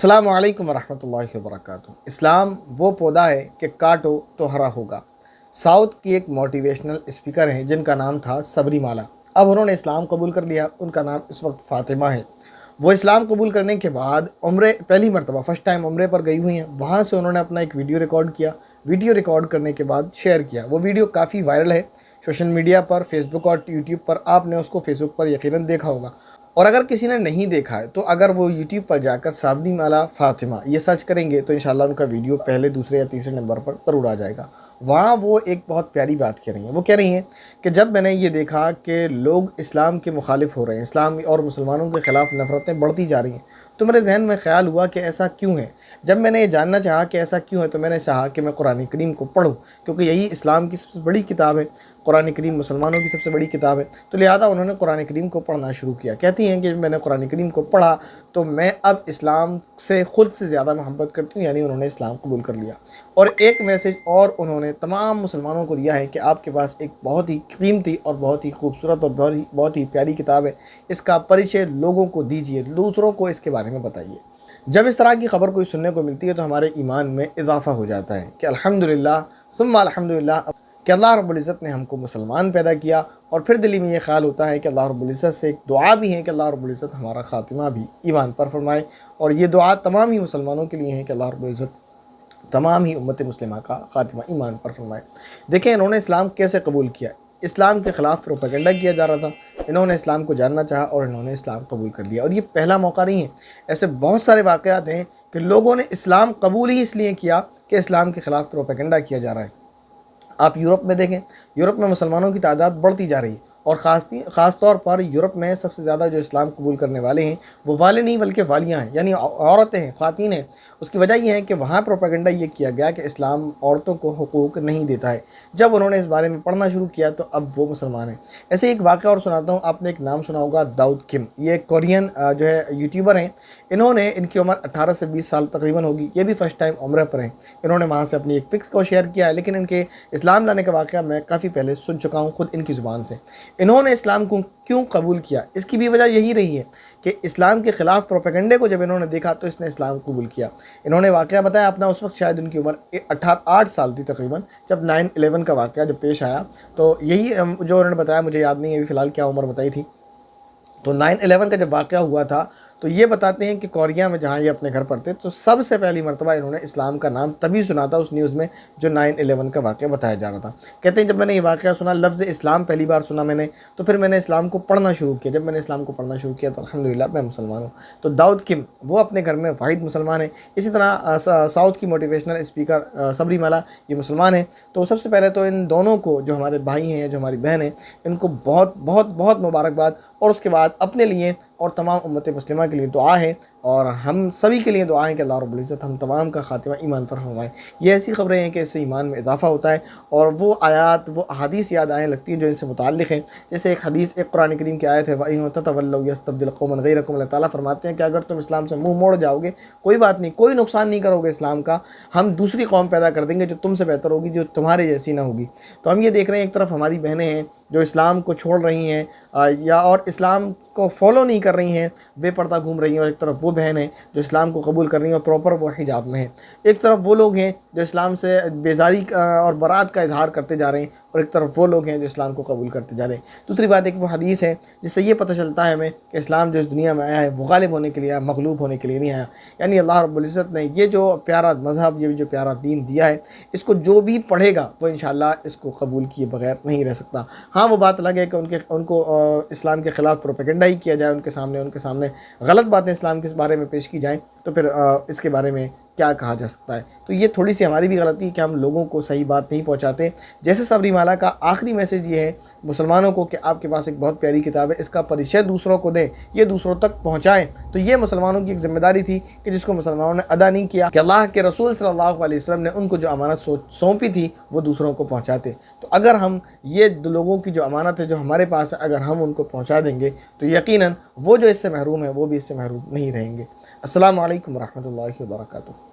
अस्सलामु अलैकुम वरहमतुल्लाहि वबरकातुहू। इस्लाम वो पौधा है कि काटो तो हरा होगा। साउथ की एक मोटिवेशनल स्पीकर हैं जिनका नाम था सबरीमाला। अब उन्होंने इस्लाम कबूल कर लिया। उनका नाम इस वक्त फ़ातिमा है। वो इस्लाम कबूल करने के बाद उम्रे पहली मरतबा फ़र्स्ट टाइम उम्रे पर गई हुई हैं। वहाँ से उन्होंने अपना एक वीडियो रिकॉर्ड किया। वीडियो रिकॉर्ड करने के बाद शेयर किया। वो वीडियो काफ़ी वायरल है सोशल मीडिया पर, फेसबुक और यूट्यूब पर। आपने उसको फेसबुक पर यकीनन देखा होगा, और अगर किसी ने नहीं देखा है तो अगर वो यूट्यूब पर जाकर सबरीमाला फ़ातिमा ये सर्च करेंगे तो इंशाल्लाह उनका वीडियो पहले, दूसरे या तीसरे नंबर पर ज़रूर आ जाएगा। वहाँ वो एक बहुत प्यारी बात कह रही हैं। वो कह रही हैं कि जब मैंने ये देखा कि लोग इस्लाम के मुखालिफ हो रहे हैं, इस्लाम और मुसलमानों के ख़िलाफ़ नफ़रतें बढ़ती जा रही हैं, तो मेरे जहन में ख़्याल हुआ कि ऐसा क्यों है। जब मैंने ये जानना चाहा कि ऐसा क्यों है तो मैंने चाहा कि मैं कुरान करीम को पढूं, क्योंकि यही इस्लाम की सबसे बड़ी किताब है। कुरान करीम मुसलमानों की सबसे बड़ी किताब है। तो लिहाजा उन्होंने कुरान करीम को पढ़ना शुरू किया। कहती हैं कि मैंने कुरान करीम को पढ़ा तो मैं अब इस्लाम से ख़ुद से ज़्यादा मोहब्बत करती हूँ, यानी उन्होंने इस्लाम कबूल कर लिया। और एक मैसेज और उन्होंने तमाम मुसलमानों को दिया है कि आपके पास एक बहुत ही कीमती और बहुत ही खूबसूरत और बहुत ही प्यारी किताब है। इसका परिचय लोगों को दीजिए, दूसरों को इसके बारे में बताइए। जब इस तरह की ख़बर कोई सुनने को मिलती है तो हमारे ईमान में इजाफ़ा हो जाता है कि अल्हम्दुलिल्लाह सुम्मा अल्हम्दुलिल्लाह कि अल्लाह रब्बुल इज़्ज़त ने हमको मुसलमान पैदा किया। और फिर दिल में ये ख्याल होता है कि अल्लाह रब्बुल इज़्ज़त से एक दुआ भी है कि अल्लाह रब्बुल इज़्ज़त हमारा ख़ातिमा भी ईमान पर फरमाए। और ये दुआ तमाम ही मुसलमानों के लिए है कि अल्लाह रब्बुल इज़्ज़त तमाम ही उम्मत मुस्लिमा का ख़ातिमा ईमान पर फरमाए। देखें इन्होंने इस्लाम कैसे कबूल किया। इस्लाम के ख़िलाफ़ प्रोपेगेंडा किया जा रहा था, इन्होंने इस्लाम को जानना चाहा और इन्होंने इस्लाम कबूल कर लिया। और ये पहला मौका नहीं है, ऐसे बहुत सारे वाक़यात हैं कि लोगों ने इस्लाम कबूल ही इसलिए किया कि इस्लाम के ख़िलाफ़ प्रोपेगेंडा किया जा रहा है। आप यूरोप में देखें, यूरोप में मुसलमानों की तादाद बढ़ती जा रही है, और ख़ास तौर पर यूरोप में सबसे ज़्यादा जो इस्लाम कबूल करने वाले हैं वो वाले नहीं बल्कि वालियाँ हैं, यानी औरतें हैं, ख़वातीन हैं। उसकी वजह यह है कि वहाँ प्रोपेगेंडा ये किया गया कि इस्लाम औरतों को हुकूक नहीं देता है। जब उन्होंने इस बारे में पढ़ना शुरू किया तो अब वो मुसलमान हैं। ऐसे एक वाक़या और सुनाता हूँ। आपने एक नाम सुना होगा, दाऊद किम। ये कोरियन जो है यूट्यूबर हैं। इन्होंने, इनकी उम्र 18 से 20 साल तकरीबन होगी। ये भी फ़र्स्ट टाइम उम्र पर हैं। इन्होंने वहाँ से अपनी एक पिक्स को शेयर किया है, लेकिन इनके इस्लाम लाने का वाक़या मैं काफ़ी पहले सुन चुका हूँ खुद इनकी ज़ुबान से। इन्होंने इस्लाम को क्यों कबूल किया, इसकी भी वजह यही रही है कि इस्लाम के ख़िलाफ़ प्रोपेगेंडे को जब इन्होंने देखा तो इसने इस्लाम कबूल किया। इन्होंने वाक़या बताया अपना, उस वक्त शायद उनकी उम्र 8 साल थी तकरीबन, जब 9/11 का वाक़या जब पेश आया। तो यही जो उन्होंने बताया, मुझे याद नहीं है अभी फ़िलहाल क्या उम्र बताई थी। तो 9/11 का जब वाक़या हुआ था तो ये बताते हैं कि कोरिया में जहाँ ये अपने घर पर थे तो सबसे पहली मरतबा इन्होंने इस्लाम का नाम तभी सुना था उस न्यूज़ में जो 9/11 का वाक़या बताया जा रहा था। कहते हैं जब मैंने ये वाक़या सुना, लफ्ज़ इस्लाम पहली बार सुना मैंने, तो फिर मैंने इस्लाम को पढ़ना शुरू किया। जब मैंने इस्लाम को पढ़ना शुरू किया तो अल्हम्दुलिल्लाह मैं मुसलमान हूँ। तो दाऊद किम वो अपने घर में वाहिद मुसलमान है। इसी तरह साउथ की मोटिवेशनल स्पीकर सबरीमाला ये मुसलमान है। तो सबसे पहले तो इन दोनों को, जो हमारे भाई हैं, जो हमारी बहन हैं, इनको बहुत बहुत बहुत मुबारकबाद। और उसके बाद अपने लिए और तमाम उम्मत मुस्लिमा के लिए दुआ है, और हम सभी के लिए दुआ है कि अल्लाह रब्बुल इज़्ज़त हम तमाम का ख़ातिमा ईमान पर फरमाए। ये ऐसी ख़बरें हैं कि इससे ईमान में इजाफ़ा होता है, और वो आयात, वो हदीस याद आने लगती हैं जो इनसे मुताल्लिक़ हैं। जैसे एक हदीस, एक कुरान करीम की आयत है, वइन ततवल्लौ यस्तब्दिल कौमन गैरकुम। अल्लाह ताला फरमाते हैं कि अगर तुम इस्लाम से मुँह मोड़ जाओगे, कोई बात नहीं, कोई नुकसान नहीं करोगे इस्लाम का, हम दूसरी कौम पैदा कर देंगे जो तुमसे बेहतर होगी, जो तुम्हारे जैसी ना होगी। तो हम ये देख रहे हैं, एक तरफ हमारी बहनें हैं जो इस्लाम को छोड़ रही हैं या और इस्लाम को फॉलो नहीं कर रही हैं, बेपर्दा घूम रही हैं, और एक तरफ वो बहन है जो इस्लाम को कबूल कर रही हैं और प्रॉपर वो हिजाब में है। एक तरफ वो लोग हैं जो इस्लाम से बेजारी और बरात का इजहार करते जा रहे हैं, और एक तरफ वो लोग हैं जो इस्लाम को कबूल करते जा रहे हैं। दूसरी बात, एक वो हदीस है जिससे ये पता चलता है हमें कि इस्लाम जो इस दुनिया में आया है वो गालिब होने के लिए आया, मगलूब होने के लिए नहीं आया। यानी अल्लाह रब्बुल इज़्ज़त ने ये जो प्यारा मज़हब, ये जो प्यारा दीन दिया है, इसको जो भी पढ़ेगा वो इंशाअल्लाह इसको कबूल किए बगैर नहीं रह सकता। हाँ, वो बात अलग है कि उनको इस्लाम के ख़िलाफ़ प्रोपेगेंडा ही किया जाए, उनके सामने गलत बातें इस्लाम के बारे में पेश की जाएँ, तो फिर इसके बारे में क्या कहा जा सकता है। तो ये थोड़ी सी हमारी भी गलती है कि हम लोगों को सही बात नहीं पहुंचाते। जैसे सबरीमाला का आखिरी मैसेज ये है मुसलमानों को कि आपके पास एक बहुत प्यारी किताब है, इसका परिचय दूसरों को दें, ये दूसरों तक पहुंचाएं। तो ये मुसलमानों की एक जिम्मेदारी थी कि जिसको मुसलमानों ने अदा नहीं किया, कि अल्लाह के रसूल सल्लल्लाहु अलैहि वसल्लम ने उनको जो अमानत सौंपी थी वो दूसरों को पहुँचाते। तो अगर हम ये लोगों की जो अमानत है जो हमारे पास है, अगर हम उनको पहुँचा देंगे तो यकीनन वो जो इससे महरूम है वो भी इससे महरूम नहीं रहेंगे। अस्सलामु अलैकुम वरहमतुल्लाहि वबरकातुहू।